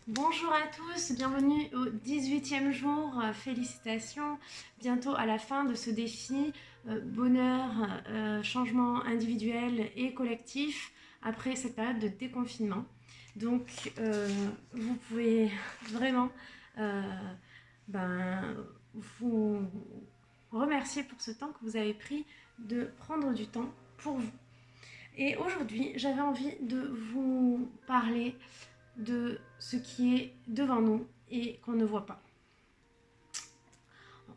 Bonjour à tous, bienvenue au 18e jour, félicitations, bientôt à la fin de ce défi, bonheur, changement individuel et collectif après cette période de déconfinement. Donc vous pouvez vraiment euh, ben, vous remercier pour ce temps que vous avez pris de prendre du temps pour vous. Et aujourd'hui, j'avais envie de vous parler de ce qui est devant nous et qu'on ne voit pas.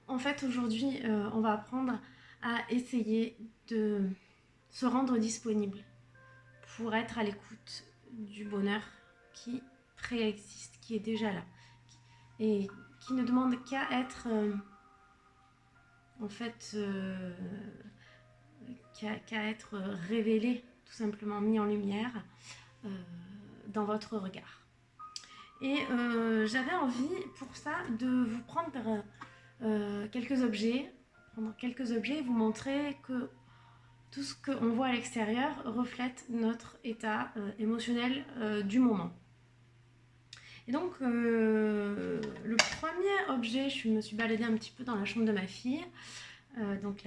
En fait, aujourd'hui, on va apprendre à essayer de se rendre disponible pour être à l'écoute du bonheur qui préexiste, qui est déjà là et qui ne demande qu'à être en fait qu'à être révélé, tout simplement mis en lumière euh, dans votre regard. Et j'avais envie pour ça de vous prendre quelques objets, prendre quelques objets et vous montrer que tout ce qu'on voit à l'extérieur reflète notre état émotionnel du moment. Et donc, le premier objet, je me suis baladée un petit peu dans la chambre de ma fille, donc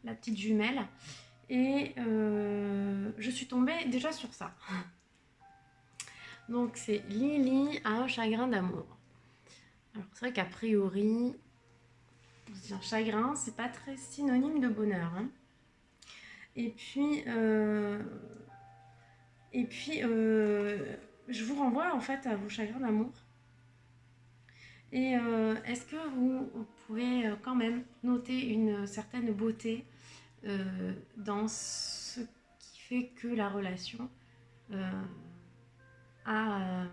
la petite jumelle, et je suis tombée déjà sur ça. Donc, c'est Lily a un chagrin d'amour. Alors, c'est vrai qu'a priori, un chagrin, c'est pas très synonyme de bonheur. Hein. Et puis, euh, et puis je vous renvoie en fait à vos chagrins d'amour. Et est-ce que vous pouvez quand même noter une certaine beauté dans ce qui fait que la relation euh, a, euh,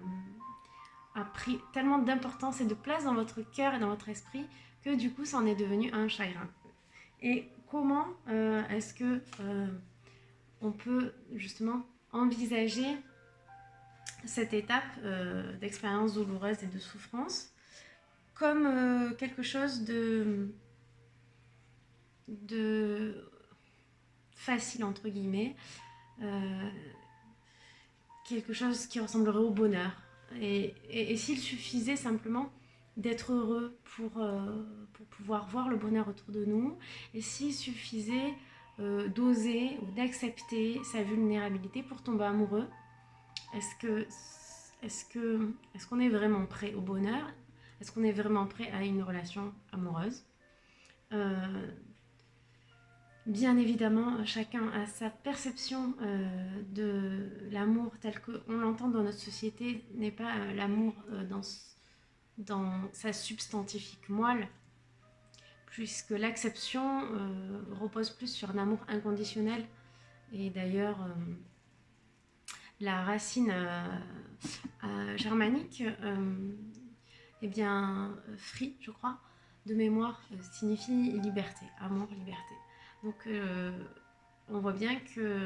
a pris tellement d'importance et de place dans votre cœur et dans votre esprit que du coup, ça en est devenu un chagrin. Et comment est-ce que on peut justement envisager cette étape d'expérience douloureuse et de souffrance comme quelque chose de facile entre guillemets, euh, quelque chose qui ressemblerait au bonheur. Et s'il suffisait simplement d'être heureux pour pouvoir voir le bonheur autour de nous, et s'il suffisait d'oser ou d'accepter sa vulnérabilité pour tomber amoureux, est-ce qu'on est vraiment prêt au bonheur? Est-ce qu'on est vraiment prêt à une relation amoureuse? euh, Bien évidemment, chacun a sa perception de l'amour tel qu'on l'entend dans notre société, n'est pas l'amour dans sa substantifique moelle, puisque l'acception repose plus sur un amour inconditionnel. Et d'ailleurs, la racine germanique, eh bien, free, je crois, de mémoire, signifie liberté, amour, liberté. Donc, on voit bien que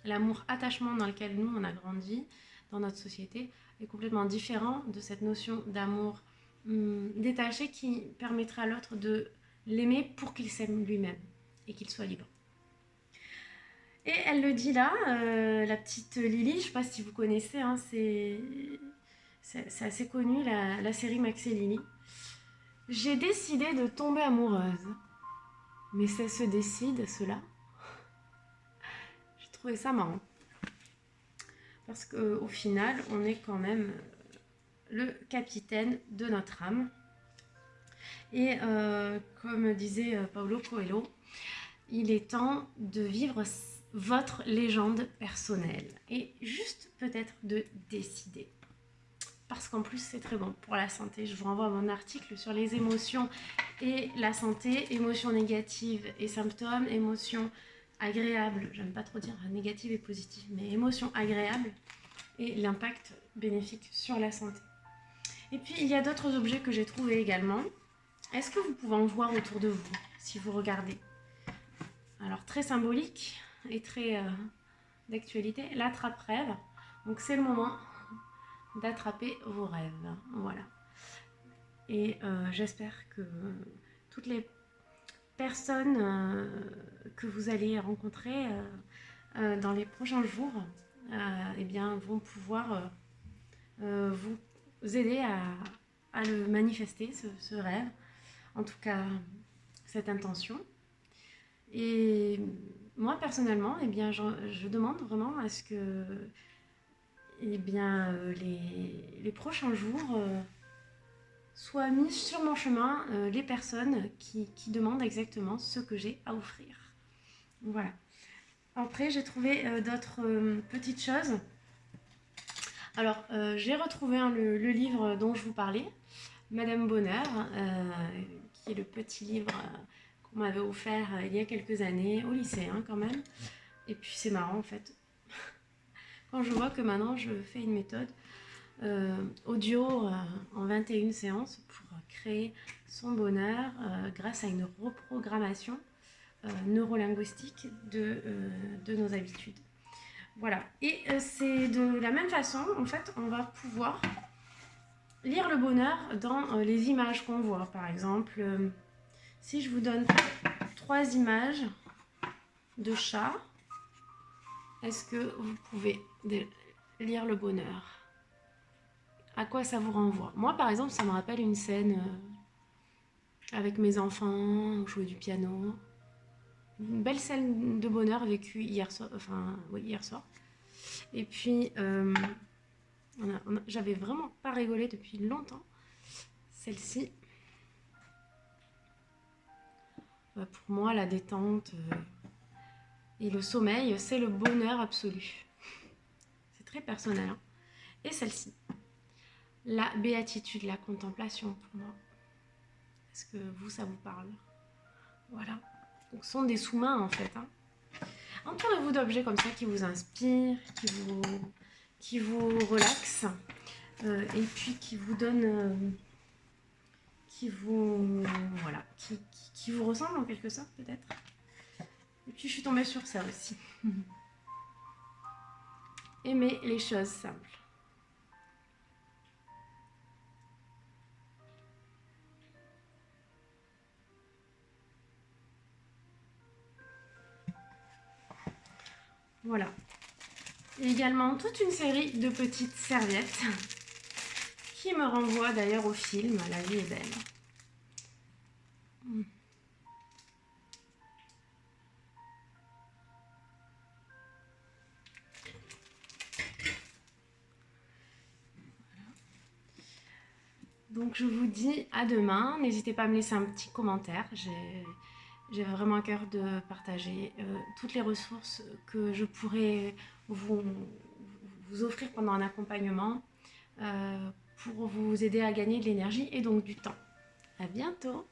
l'amour attachement dans lequel nous on a grandi dans notre société est complètement différent de cette notion d'amour détaché qui permettrait à l'autre de l'aimer pour qu'il s'aime lui-même et qu'il soit libre. Et elle le dit là, la petite Lily, je ne sais pas si vous connaissez, hein, c'est assez connu la série Max et Lily. J'ai décidé de tomber amoureuse. Mais ça se décide, cela. J'ai trouvé ça marrant. Parce qu'au final, on est quand même le capitaine de notre âme. Et comme disait Paulo Coelho, il est temps de vivre votre légende personnelle. Et juste peut-être de décider. Parce qu'en plus, c'est très bon pour la santé. Je vous renvoie à mon article sur les émotions et la santé, émotions négatives et symptômes, émotions agréables, j'aime pas trop dire négatives et positives, mais émotions agréables et l'impact bénéfique sur la santé. Et puis, il y a d'autres objets que j'ai trouvés également. Est-ce que vous pouvez en voir autour de vous, si vous regardez? Alors, très symbolique et très d'actualité, l'attrape-rêve. Donc, c'est le moment d'attraper vos rêves. Voilà. Et j'espère que toutes les personnes que vous allez rencontrer dans les prochains jours eh bien, vont pouvoir vous aider à le manifester, ce rêve, en tout cas cette intention. Et moi personnellement, eh bien, je demande vraiment à ce que eh bien, les prochains jours soient mis sur mon chemin les personnes qui demandent exactement ce que j'ai à offrir. Voilà. Après, j'ai trouvé d'autres petites choses. Alors, j'ai retrouvé le livre dont je vous parlais, Madame Bonheur, qui est le petit livre qu'on m'avait offert il y a quelques années, au lycée hein, quand même. Et puis c'est marrant en fait, quand je vois que maintenant je fais une méthode audio en 21 séances pour créer son bonheur grâce à une reprogrammation neurolinguistique de nos habitudes. Voilà, et c'est de la même façon, en fait, on va pouvoir lire le bonheur dans les images qu'on voit. Par exemple, si je vous donne 3 images de chats, est-ce que vous pouvez lire le bonheur? À quoi ça vous renvoie? Moi, par exemple, ça me rappelle une scène avec mes enfants, jouer du piano. Une belle scène de bonheur vécue hier soir. Enfin, oui, hier soir. Et puis, j'avais vraiment pas rigolé depuis longtemps. Celle-ci, pour moi, la détente et le sommeil, c'est le bonheur absolu. C'est très personnel. Hein. Et celle-ci, la béatitude, la contemplation pour moi. Est-ce que vous, ça vous parle? Voilà. Donc, ce sont des sous-mains en fait. Hein. Entourez-vous d'objets comme ça qui vous inspirent, qui vous relaxent et puis qui vous donnent, qui vous ressemblent en quelque sorte peut-être. Et puis je suis tombée sur ça aussi. Aimer les choses simples. Voilà. Et également toute une série de petites serviettes qui me renvoient d'ailleurs au film La vie est belle. Donc je vous dis à demain. N'hésitez pas à me laisser un petit commentaire. J'ai vraiment à cœur de partager toutes les ressources que je pourrais vous offrir pendant un accompagnement pour vous aider à gagner de l'énergie et donc du temps. À bientôt!